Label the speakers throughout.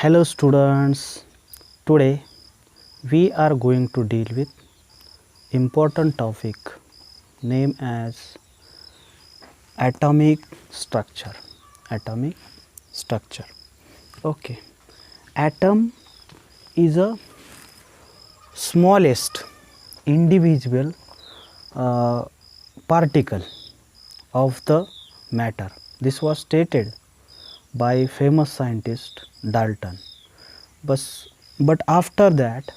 Speaker 1: Hello students, today we are going to deal with important topic named as atomic structure. Atomic structure. Okay. Atom is a smallest individual particle of the matter. This was stated by famous scientist Dalton. But after that,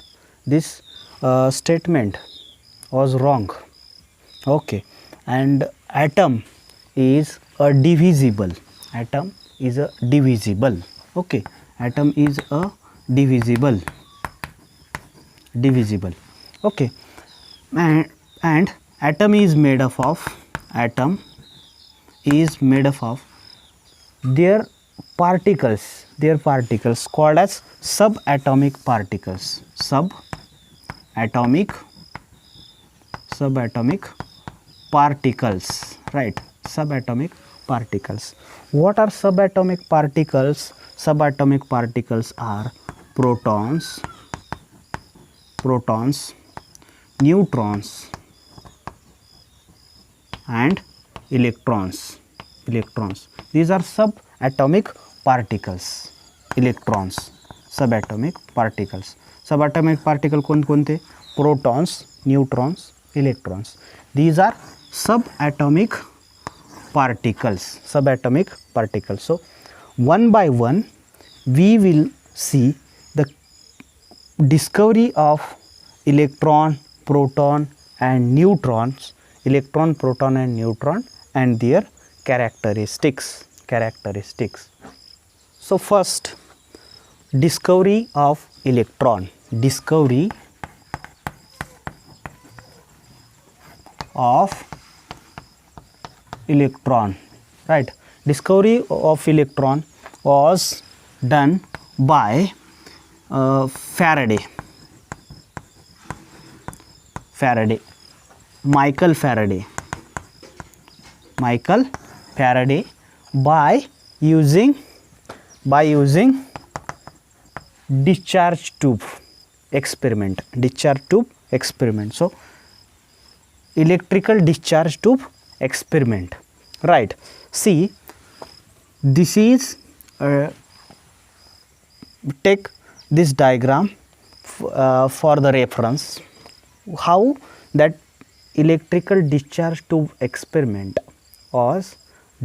Speaker 1: this statement was wrong. Okay, and atom is a divisible. Atom is a divisible. Okay, atom is a divisible. Divisible. Okay, and atom is made up of their particles called as subatomic particles. Subatomic particles, right? Subatomic particles. What are subatomic particles? Subatomic particles are protons, neutrons and electrons. These are subatomic particles. Electrons, subatomic particles. Subatomic particle कौन थे? Protons, neutrons, electrons. These are subatomic particles. So one by one we will see the discovery of electron, proton and neutrons, and their characteristics. So first, discovery of electron. Right? Discovery of electron was done by Michael Faraday by using discharge tube experiment. So electrical discharge tube experiment, right? See, this is take this diagram for the reference, how that electrical discharge tube experiment was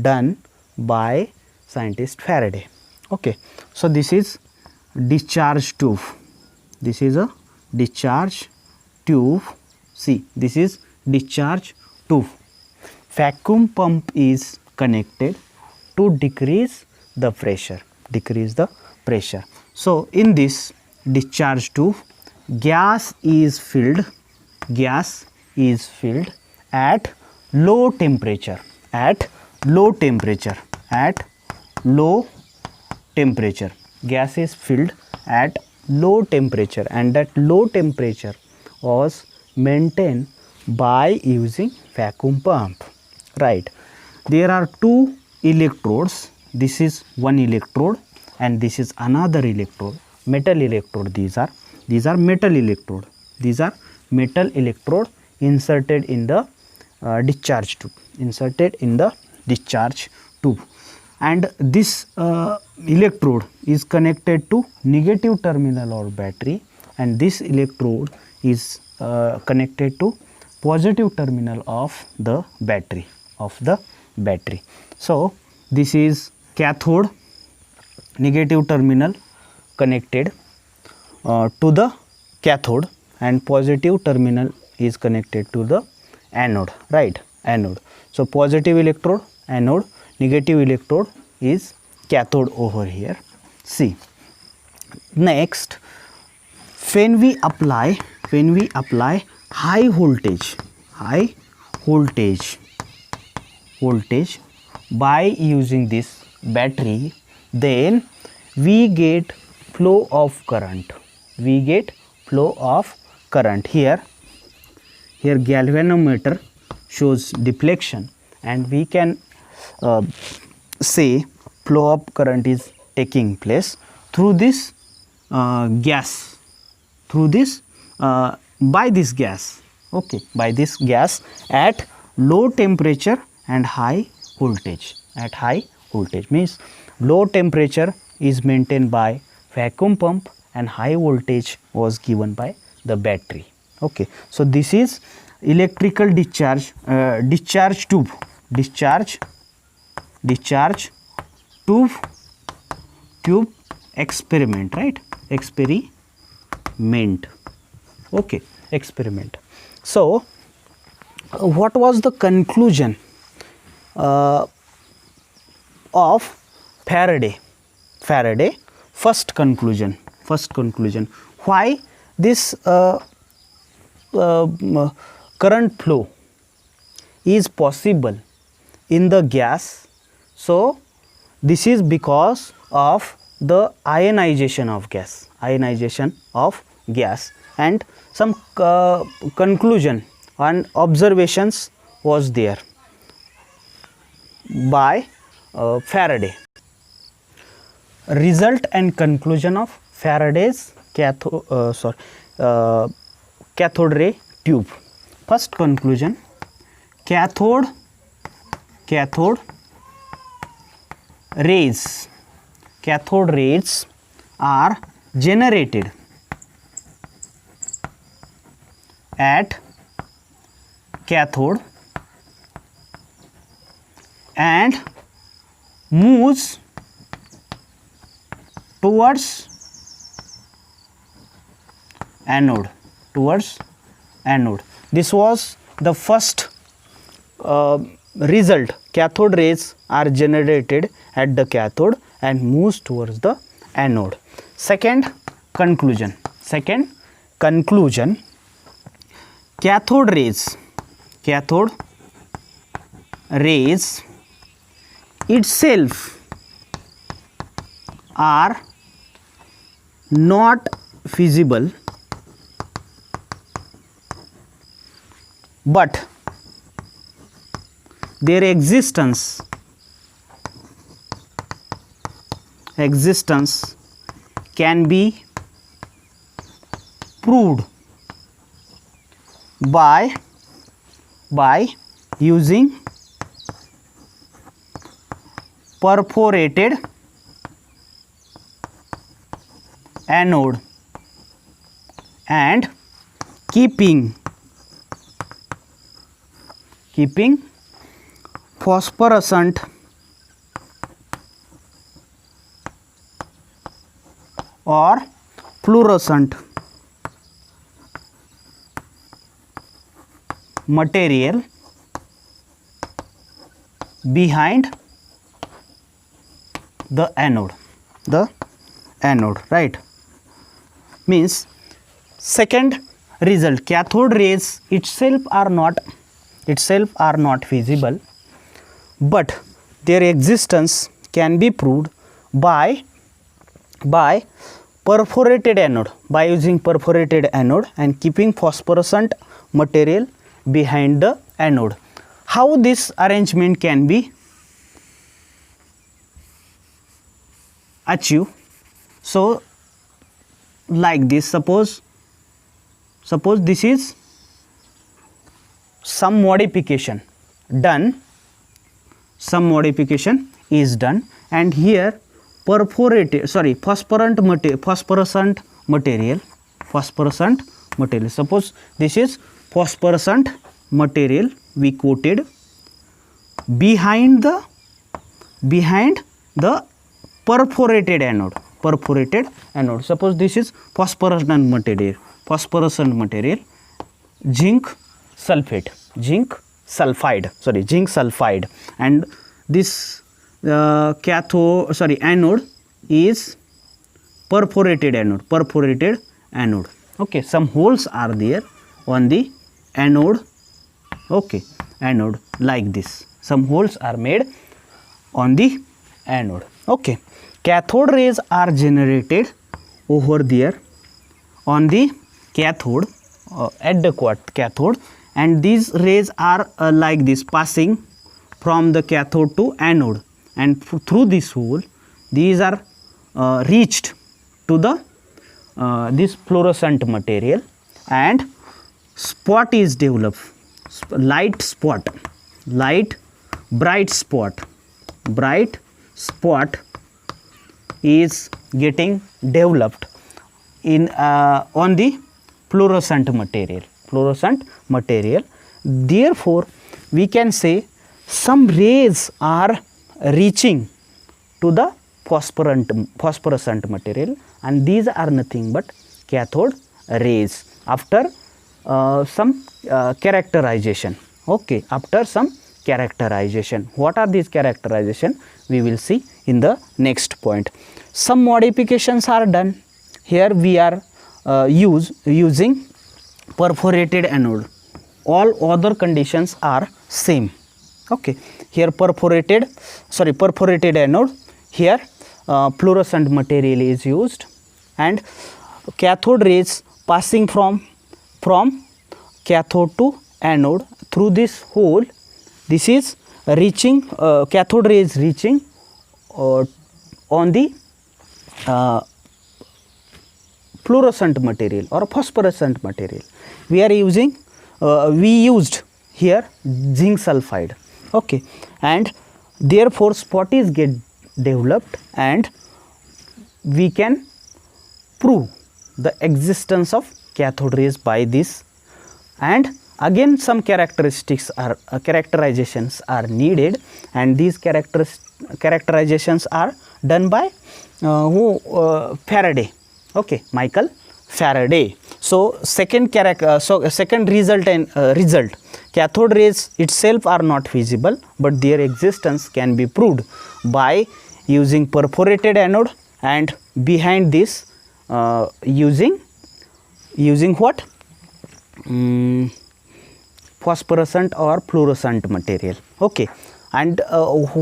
Speaker 1: done by scientist Faraday. Okay, so this is discharge tube. This is a discharge tube. See, this is discharge tube. Vacuum pump is connected to decrease the pressure. So in this discharge tube, gas is filled at low temperature. Gas is filled at low temperature, and that low temperature was maintained by using vacuum pump, right? There are two electrodes. This is one electrode and this is another electrode, metal electrode. These are metal electrode. Inserted in the discharge tube. And this electrode is connected to negative terminal or battery, and this electrode is connected to positive terminal of the battery. So this is cathode, negative terminal connected to the cathode, and positive terminal is connected to the anode, right? So positive electrode anode, negative electrode is cathode over here. See, next, when we apply high voltage by using this battery, then we get flow of current. Here galvanometer shows deflection, and we can say flow of current is taking place through this gas, through this by this gas, okay, by this gas at low temperature and high voltage. At high voltage means low temperature is maintained by vacuum pump and high voltage was given by the battery. Okay, so this is electrical discharge discharge tube experiment, right? Experiment. Okay, experiment. So what was the conclusion of Faraday? First conclusion, why this current flow is possible in the gas. So this is because of the ionization of gas, and some conclusion and observations was there by Faraday. Result and conclusion of Faraday's cathode ray tube. First conclusion, cathode rays are generated at cathode and moves towards anode. This was the first result. Cathode rays are generated at the cathode and moves towards the anode. Second conclusion, cathode rays itself are not visible, but their existence can be proved by using perforated anode and keeping phosphorescent or fluorescent material behind the anode, right? Means second result, cathode rays itself are not visible, but their existence can be proved by perforated anode, by using perforated anode and keeping phosphorescent material behind the anode. How this arrangement can be achieved? So like this, suppose this is some modification is done, and here phosphorescent material, suppose this is phosphorescent material we coated behind the perforated anode. Suppose this is phosphorescent material, zinc sulfide, and this anode is perforated anode. Okay, some holes are there on the anode. Okay, anode like this, some holes are made on the anode. Okay, cathode rays are generated over there on the cathode, at the cathode, and these rays are like this, passing from the cathode to anode, and through this hole these are reached to the this fluorescent material, and spot is developed, light spot, bright spot is getting developed in on the fluorescent material. Therefore we can say some rays are reaching to the phosphorescent material, and these are nothing but cathode rays after some characterization. Okay, after some characterization. What are these characterization? We will see in the next point. Some modifications are done. Here we are using perforated anode. All other conditions are same. Okay, here perforated anode, here fluorescent material is used, and cathode rays passing from cathode to anode through this hole. This is reaching, cathode rays reaching on the fluorescent material or phosphorescent material. We are using we used here zinc sulfide. Okay, and therefore spot is get developed, and we can prove the existence of cathode rays by this. And again some characteristics are characterizations are needed, and these characterizations are done by Faraday. Okay, Michael Faraday. So second result cathode rays itself are not visible, but their existence can be proved by using perforated anode, and behind this using what? Phosphorescent or fluorescent material. Okay, and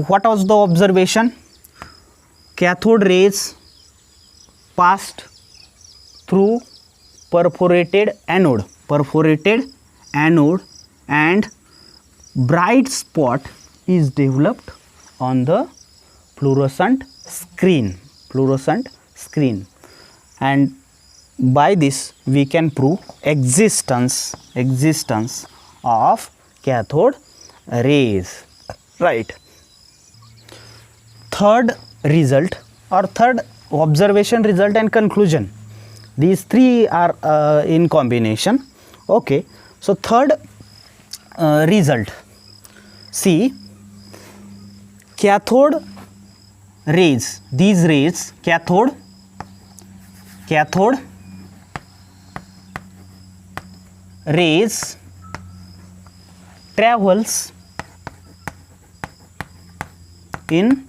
Speaker 1: what was the observation? Cathode rays passed through perforated anode, and bright spot is developed on the fluorescent screen, and by this we can prove existence of cathode rays. Right. Third result or third observation, result and conclusion. These three are in combination. Okay, so third result. See, cathode rays, these rays, cathode rays travels in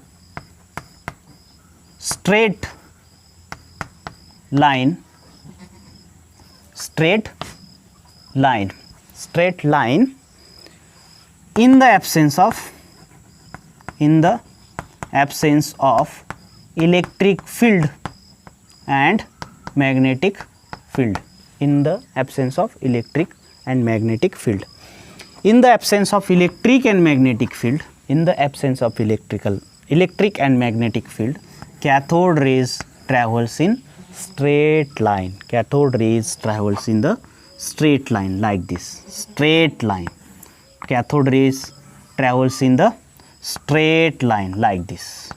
Speaker 1: straight line in the absence of electric field and magnetic field. In the absence of electric and magnetic field. In the absence of electric and magnetic field, cathode rays travels in straight line. Cathode rays travels in the straight line like this. Straight line. Cathode rays travels in the straight line like this.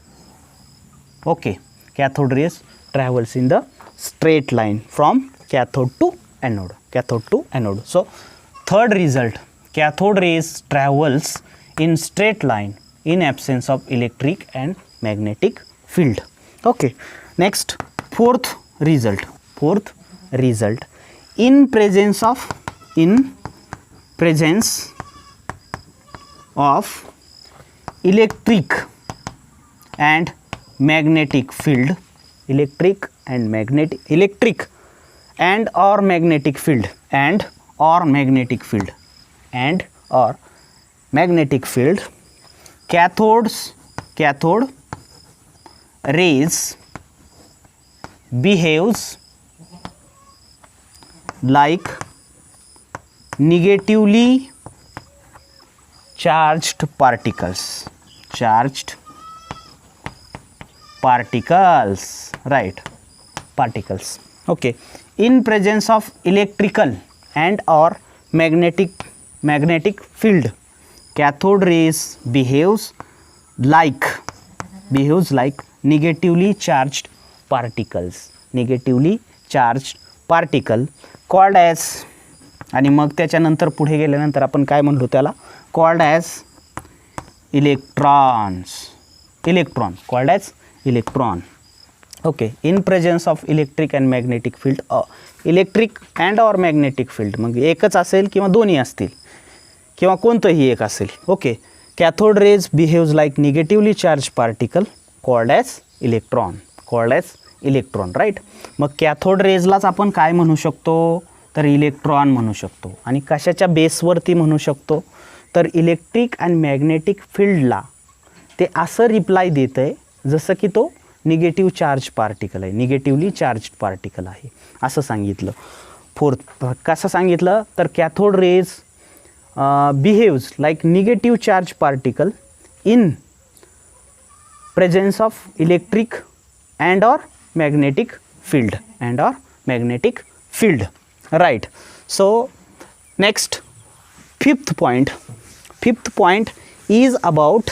Speaker 1: Okay. Cathode rays travels in the straight line from cathode to anode. So third result, cathode rays travels in straight line in absence of electric and magnetic field. Okay. Next, fourth result, in presence of electric and magnetic field, electric and or magnetic field, cathode rays behaves like negatively charged particles, right, particles. Okay, in presence of electrical and or magnetic field, cathode rays behaves like negatively charged particles, called as, आणि मग त्याच्यानंतर पुढे गेल्यानंतर आपण काय म्हणलो त्याला, called as electron. Okay, in presence of electric and magnetic field, electric and or magnetic field, मग एकच असेल किंवा दोन्ही असतील किंवा कोणतंही एक असेल. Okay, cathode rays behaves like negatively charged particle called as electron, right. मग कॅथोड रेजलाच आपण काय म्हणू शकतो, तर इलेक्ट्रॉन म्हणू शकतो. आणि कशाच्या बेसवरती म्हणू शकतो, तर इलेक्ट्रिक आणि मॅग्नेटिक फील्डला ते असं रिप्लाय देतं आहे जसं की तो निगेटिव्ह चार्ज पार्टिकल आहे, निगेटिव्हली चार्ज पार्टिकल आहे असं सांगितलं. फोर्थ कसं सांगितलं, तर cathode rays behaves like negative charge particle in presence of electric and or magnetic field right. So next, fifth point is about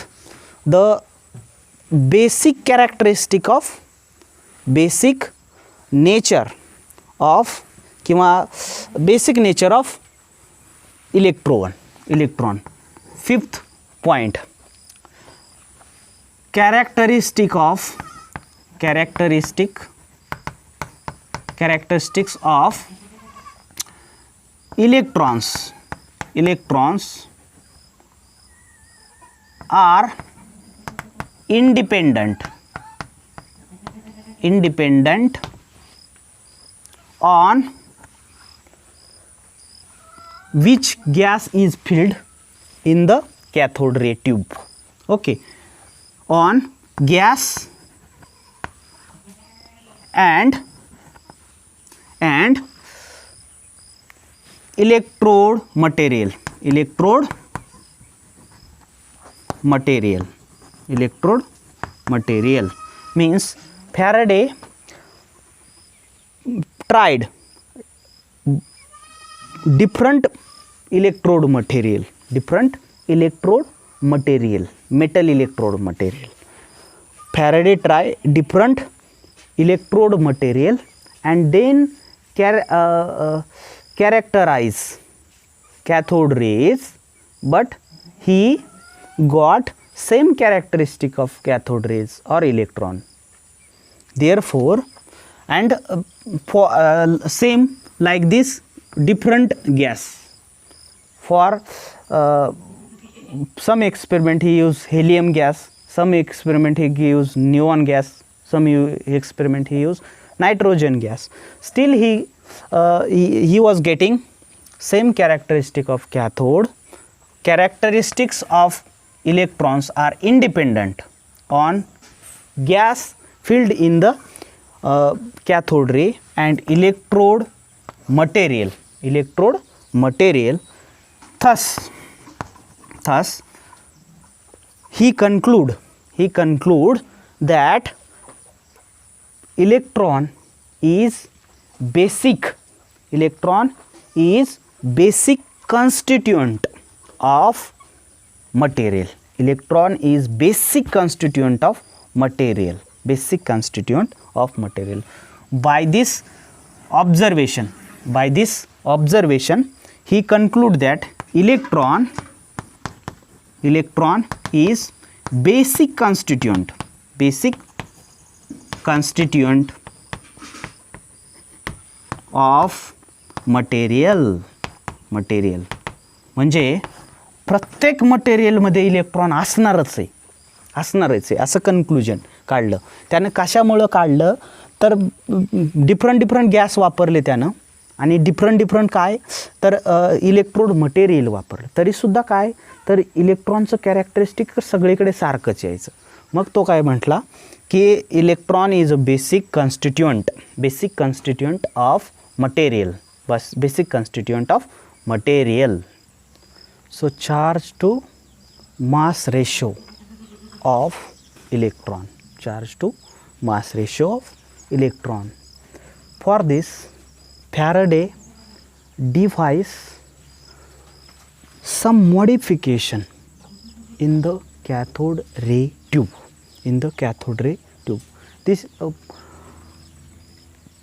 Speaker 1: the basic nature of electron. Fifth point, characteristics of electrons are independent on which gas is filled in the cathode ray tube. Okay, on gas and electrode material means Faraday tried different electrode material, metal electrode material. Faraday tried different electrode material and then characterize cathode rays, but he got same characteristic of cathode rays or electron. Therefore, and for same like this different gas. For some experiment he used helium gas, some experiment he used neon gas, some experiment he used nitrogen gas. Still he was getting same characteristic of cathode. Characteristics of electrons are independent on gas filled in the cathode ray and electrode material. Thus he conclude that electron is basic constituent of material. By this observation he conclude that electron is basic constituent of material. म्हणजे प्रत्येक मटेरियलमध्ये electron असणारच आहे असं conclusion काढलं त्यानं. कशामुळं काढलं, तर डिफरंट गॅस वापरले त्यानं आणि डिफरंट काय, तर इलेक्ट्रोड मटेरियल वापरलं. तरीसुद्धा काय, तर इलेक्ट्रॉनचं कॅरेक्टरिस्टिक सगळीकडे सारखंच यायचं. मग तो काय म्हटला की electron is a basic constituent of material. So charge to mass ratio of electron. For this, Faraday devised some modification in the cathode ray tube. This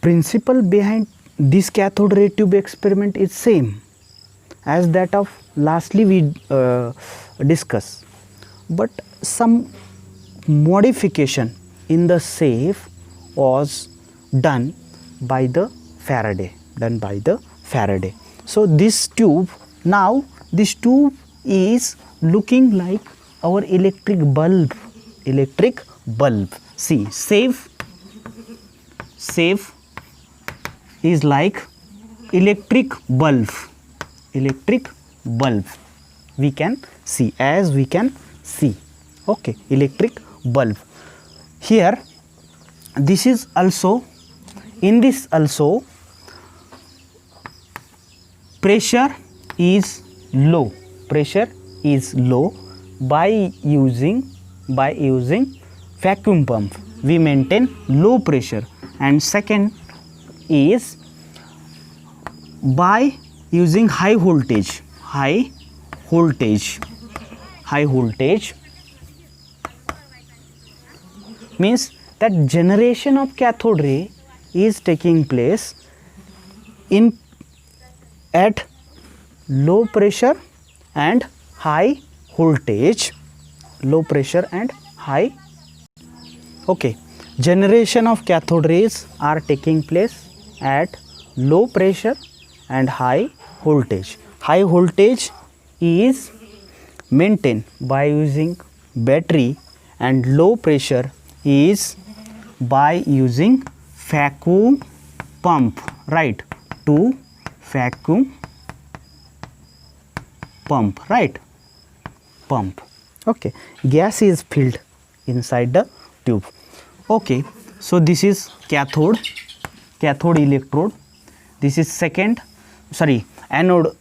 Speaker 1: principle behind this cathode ray tube experiment is same as that of lastly we discussed, but some modification in the shape was done by the Faraday. So this tube, now this tube is looking like our electric bulb. See, shape is like electric bulb. We can see, okay, electric bulb. Here, this is also, in this also, pressure is low. By using vacuum pump we maintain low pressure. And second is by using high voltage means that generation of cathode ray is taking place at low pressure and high voltage. Okay, generation of cathode rays are taking place at low pressure and high voltage. High voltage is maintained by using battery and low pressure is by using vacuum pump, right? To vacuum pump, right? Pump. Okay, gas is filled inside the tube. Okay, so this is cathode electrode. This is anode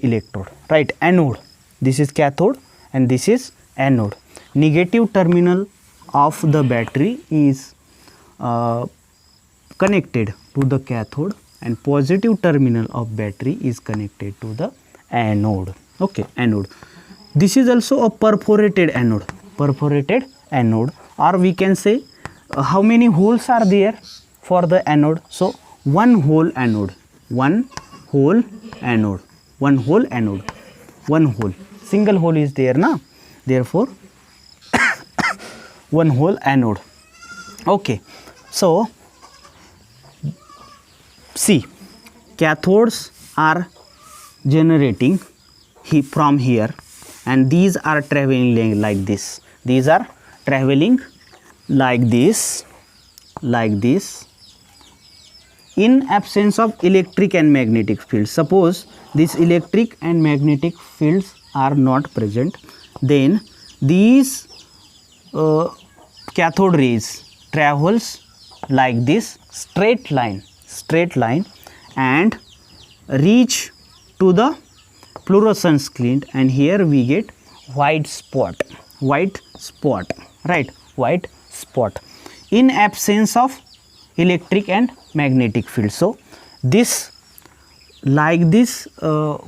Speaker 1: electrode, right? Anode. This is cathode and this is anode. Negative terminal of the battery is connected to the cathode and positive terminal of battery is connected to the anode. Okay, anode. This is also a perforated anode, or we can say how many holes are there for the anode. So one hole anode, single hole is there na, therefore one hole anode. Okay, so see, cathodes are generating from here and these are traveling like this. These are traveling like this in absence of electric and magnetic fields. Suppose these electric and magnetic fields are not present, then these cathode rays travels like this straight line and reach to the fluorescence slit, and here we get white spot, right? White spot in absence of electric and magnetic field. So this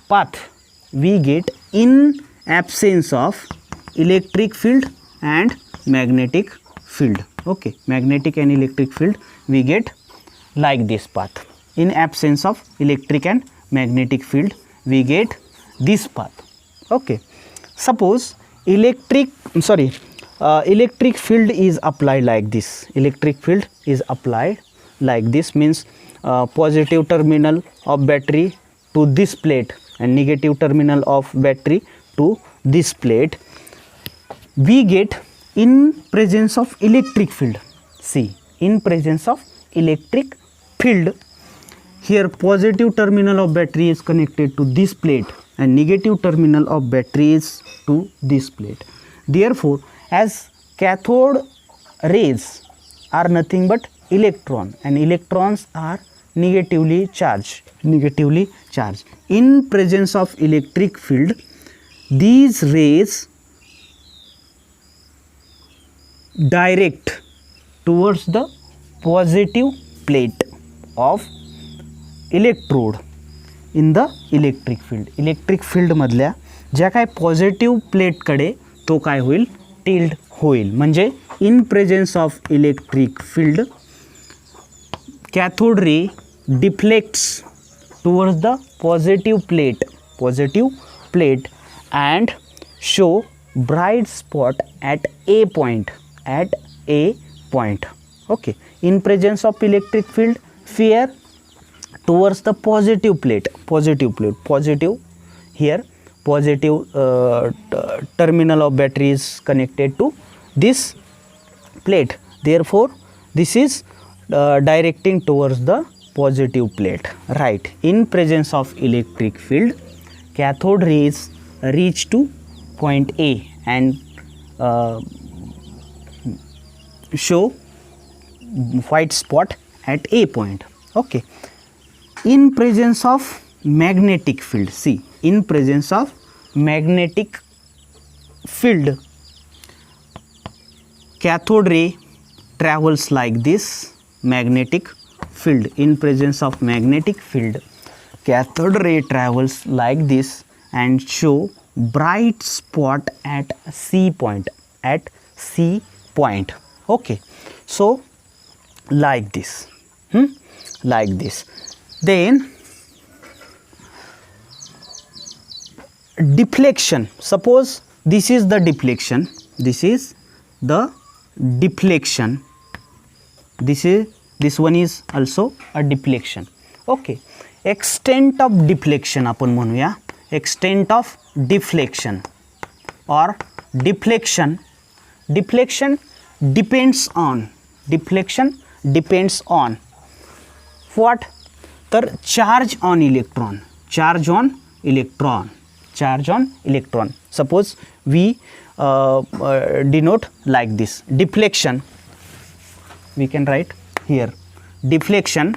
Speaker 1: path we get in absence of electric field and magnetic field. Okay, magnetic and electric field we get like this path. In absence of electric and magnetic field we get this path. Okay, suppose electric field is applied like this. Means positive terminal of battery to this plate and negative terminal of battery to this plate. We get in presence of electric field. See, in presence of electric field, here positive terminal of battery is connected to this plate and negative terminal of battery is to this plate. Therefore, as cathode rays are nothing but electron and electrons are negatively charged. In presence of electric field, these rays direct towards the positive plate. Of electrode in the electric field. Electric फील्डमधल्या ज्या काय positive प्लेटकडे तो काय होईल, tilde होईल. म्हणजे इन presence of electric field cathode ray deflects towards the positive plate and show bright spot at A point. Okay, in presence of electric field, fear towards the positive plate, positive here, positive terminal of battery is connected to this plate, therefore this is directing towards the positive plate, right. In presence of electric field, cathode rays reach to point A and show white spot at A point. Okay, in presence of magnetic field, see, in presence of magnetic field, cathode ray travels like this. Magnetic field, in presence of magnetic field, cathode ray travels like this and show bright spot at C point, okay. So like this, like this. Then deflection, suppose this is the deflection, this one is also a deflection. Okay, extent of deflection आपण म्हणूया, extent of deflection or deflection depends on what? तर charge on electron. Suppose we denote like this. Deflection, we can write here, deflection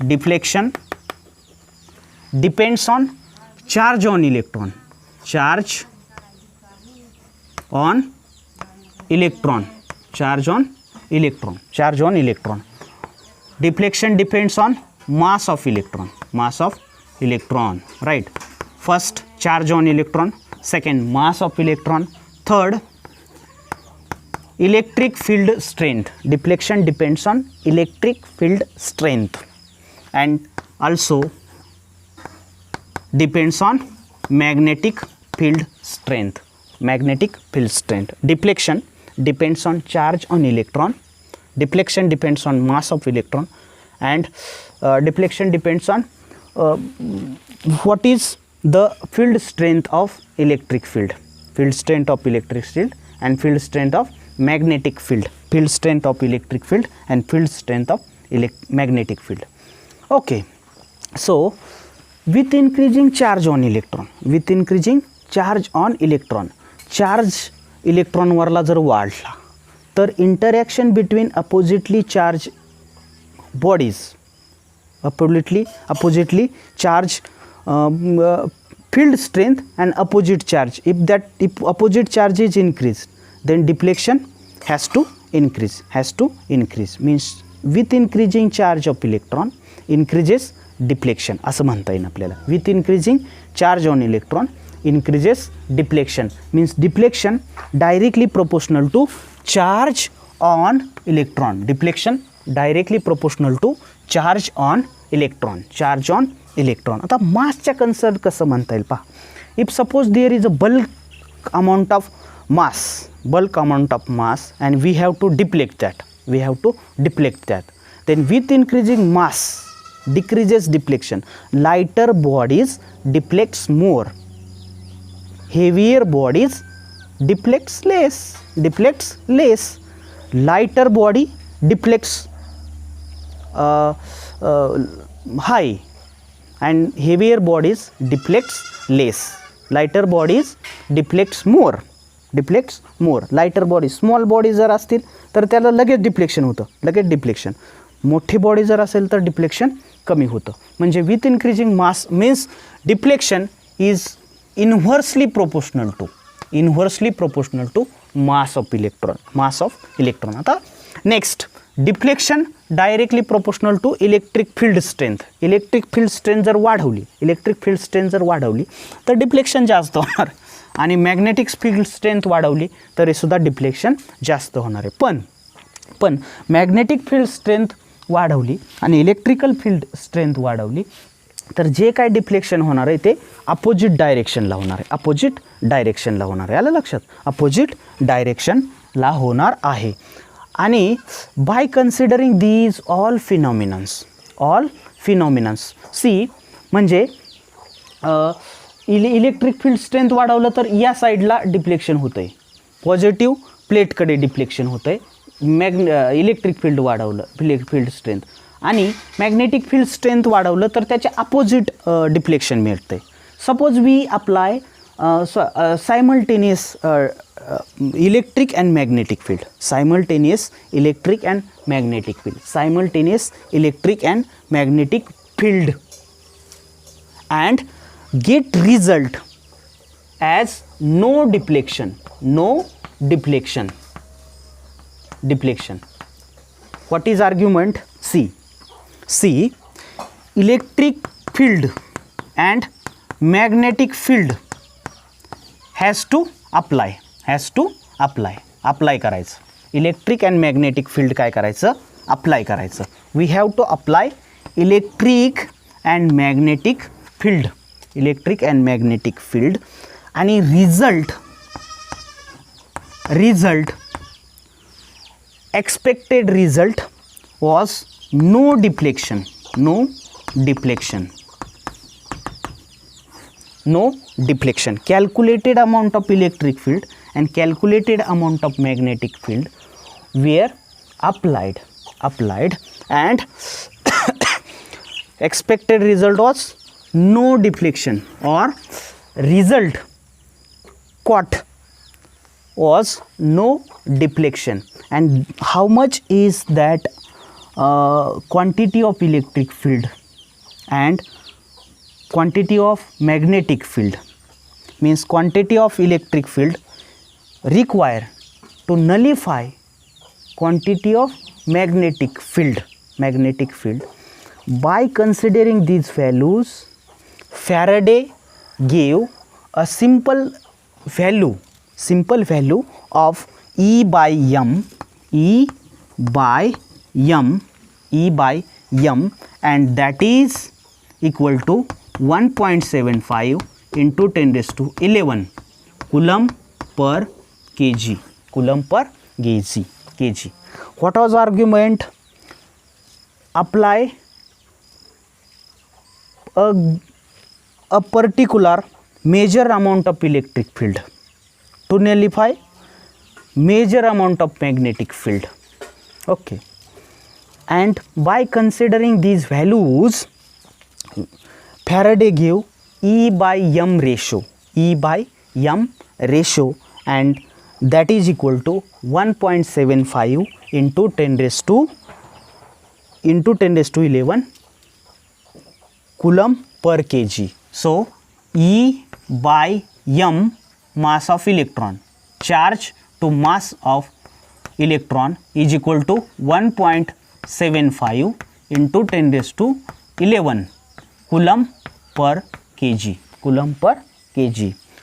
Speaker 1: depends on charge on electron. Deflection depends on mass of electron, right. First, charge on electron, second, mass of electron, third, electric field strength. Deflection depends on electric field strength and also depends on magnetic field strength. Deflection depends on charge on electron, deflection depends on mass of electron, and deflection depends on what is the field strength of electric field, and field strength of magnetic field, and field strength of magnetic field. Okay, so with increasing charge on electron, charge electron वरला जर वाढला तर interaction between oppositely charged bodies, oppositely charged field strength and opposite charge, if opposite charge is increased, then deflection has to increase, means with increasing charge of electron increases deflection असं म्हणता येईल आपल्याला. with increasing charge on electron increases deflection, means deflection directly proportional to charge on electron. आता मासच्या concern कसं म्हणता येईल पहा. If suppose there is a bulk amount of mass and we have to deflect that, then with increasing mass decreases deflection. Lighter bodies deflects more, heavier bodies deflects less. Lighter body deflects high and heavier bodies deflects less. Lighter bodies deflects more. Lighter body, small body जर असतील तर त्याला लगेच deflection होतं, मोठी body जर असेल तर डिफ्लेक्शन कमी होतं. म्हणजे with increasing mass means deflection is inversely proportional to mass of electron. आता next, deflection directly proportional to electric field strength. Electric field strength जर वाढवली तर डिफ्लेक्शन जास्त होणार आणि मॅग्नेटिक फील्ड स्ट्रेंथ वाढवली तरी सुद्धा डिफ्लेक्शन जास्त होणार आहे. पण मॅग्नेटिक फील्ड स्ट्रेंथ वाढवली आणि इलेक्ट्रिकल फील्ड स्ट्रेंथ वाढवली तर जे काय डिफ्लेक्शन होणार आहे ते अपोजिट डायरेक्शनला होणार आहे. आलं लक्षात? अपोजिट डायरेक्शनला होणार आहे. आणि बाय कन्सिडरिंग दीज ऑल फिनॉमिनन्स सी म्हणजे इलेक्ट्रिक फील्ड स्ट्रेंथ वाढवलं तर या साईडला डिफ्लेक्शन होतं आहे, पॉझिटिव्ह प्लेटकडे डिफ्लेक्शन होतं आहे. इलेक्ट्रिक फील्ड वाढवलं फील्ड स्ट्रेंथ आणि मॅग्नेटिक फील्ड स्ट्रेंथ वाढवलं तर त्याच्या अपोजिट डिफ्लेक्शन मिळतं आहे. Suppose we apply simultaneous electric and magnetic field, simultaneous electric and magnetic field and get result as no deflection. What is argument? See, electric field and magnetic field has to apply करायचं. Electric and magnetic field काय करायचं? Apply करायचं. We have to apply electric and magnetic field आणि result expected result was no deflection. Calculated amount of electric field and calculated amount of magnetic field were applied and expected result was no deflection, or result caught was no deflection. And how much is that quantity of electric field and quantity of magnetic field? Means quantity of electric field require to nullify quantity of magnetic field. By considering these values, Faraday gave a simple value of E by m, and that is equal to 1.75 into 10 raised to 11 coulomb per kg. What was argument? Apply a particular major amount of electric field to nullify major amount of magnetic field. Okay, and by considering these values, Faraday gave E by m ratio, and that is equal to 1.75 into 10 raised to 11 coulomb per kg. So E by m, mass of electron, charge to mass of electron, is equal to 1.75 into 10 raised to 11 coulomb per kg.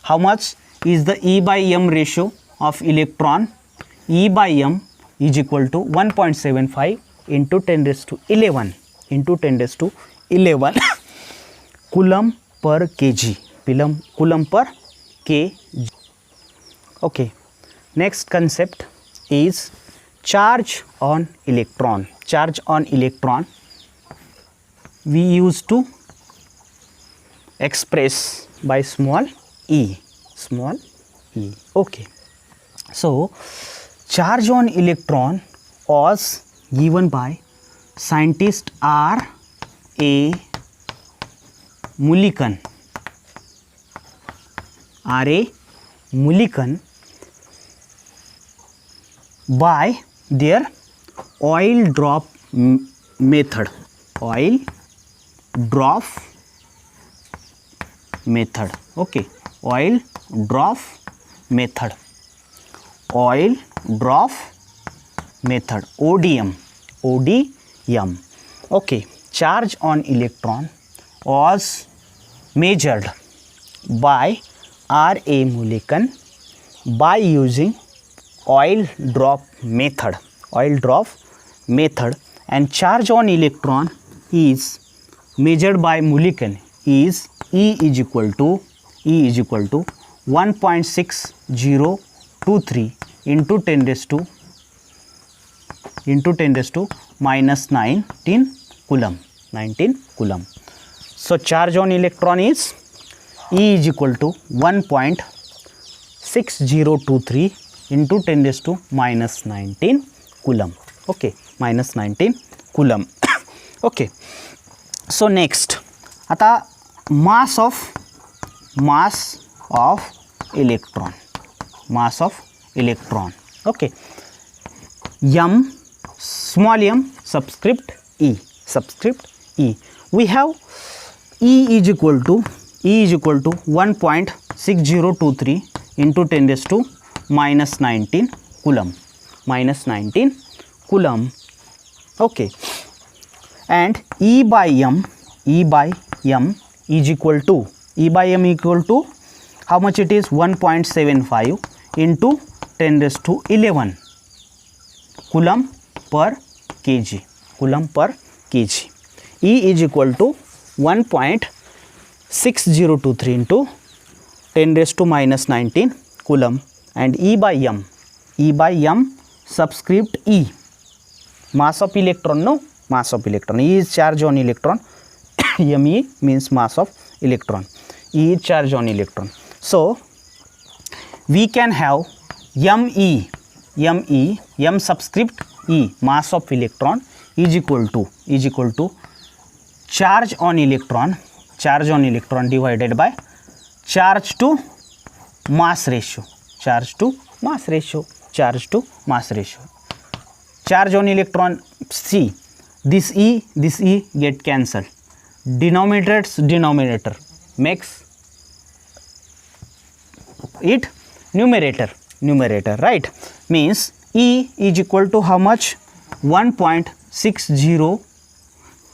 Speaker 1: How much is the E by m ratio of electron? E by m is equal to 1.75 into 10 raised to 11 coulomb per kg. Okay, next concept is charge on electron. We used to express by small e. Okay, so charge on electron was given by scientist R.A. Mulliken. By their oil drop method. Okay, oil drop method, ODM. m. Okay, charge on electron was measured by R.A. Mulliken by using oil drop method, and charge on electron is measured by Mulliken is E is equal to 1.6023 into 10 raised to minus 19 coulomb. So charge on electron is E is equal to 1.6023 into 10 raised to minus 19 coulomb. Okay, minus 19 coulomb. Okay, so next आता mass of electron, okay, m, small m, subscript e, we have E is equal to 1.6023 into 10 raised to minus 19 coulomb, okay, and E by m is equal to how much it is? 1.75 into 10 raised to 11 coulomb per kg. E is equal to 1.6023 into 10 raised to minus 19 coulomb, and E by m subscript E, mass of electron, no, mass of electron. E is charge on electron, me means mass of electron, E is charge on electron. So we can have m subscript E, mass of electron, is equal to charge on electron divided by charge to mass ratio. Charge on electron, see, this E get cancelled, denominator makes it numerator, right? Means E is equal to how much? 1.60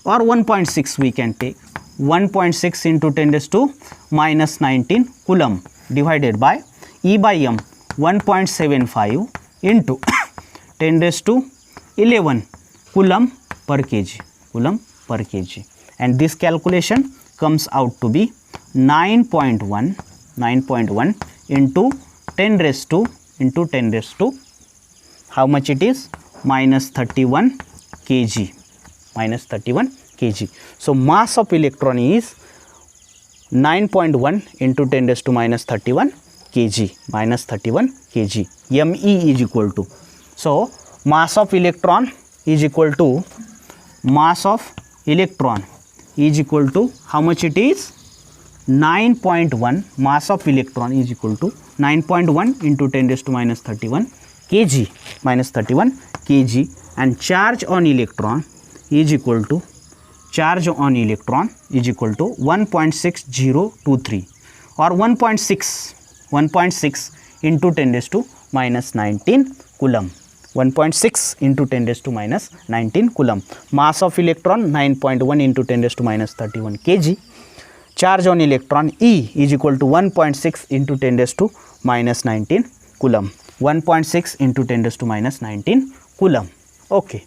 Speaker 1: or 1.6 we can take, 1.6 into 10 raised to minus 19 coulomb divided by E by m 1.75 into 10 raised to 11 coulomb per kg, and this calculation comes out to be 9.1 into 10 raised to how much it is? Minus 31 kg. So mass of electron is 9.1 into 10 raised to minus 31 kg, Me is equal to, so mass of electron is equal to how much it is? 9.1. Mass of electron is equal to 9.1 into 10 raised to minus 31 kg, and charge on electron is equal to 1.6023 or 1.6 into 10 raised to minus 19 coulomb. 1.6 into 10 raised to minus 19 coulomb. Mass of electron 9.1 into 10 raised to minus 31 kg. Charge on electron E is equal to 1.6 into 10 raised to minus 19 coulomb. 1.6 into 10 raised to minus 19 coulomb. Okay.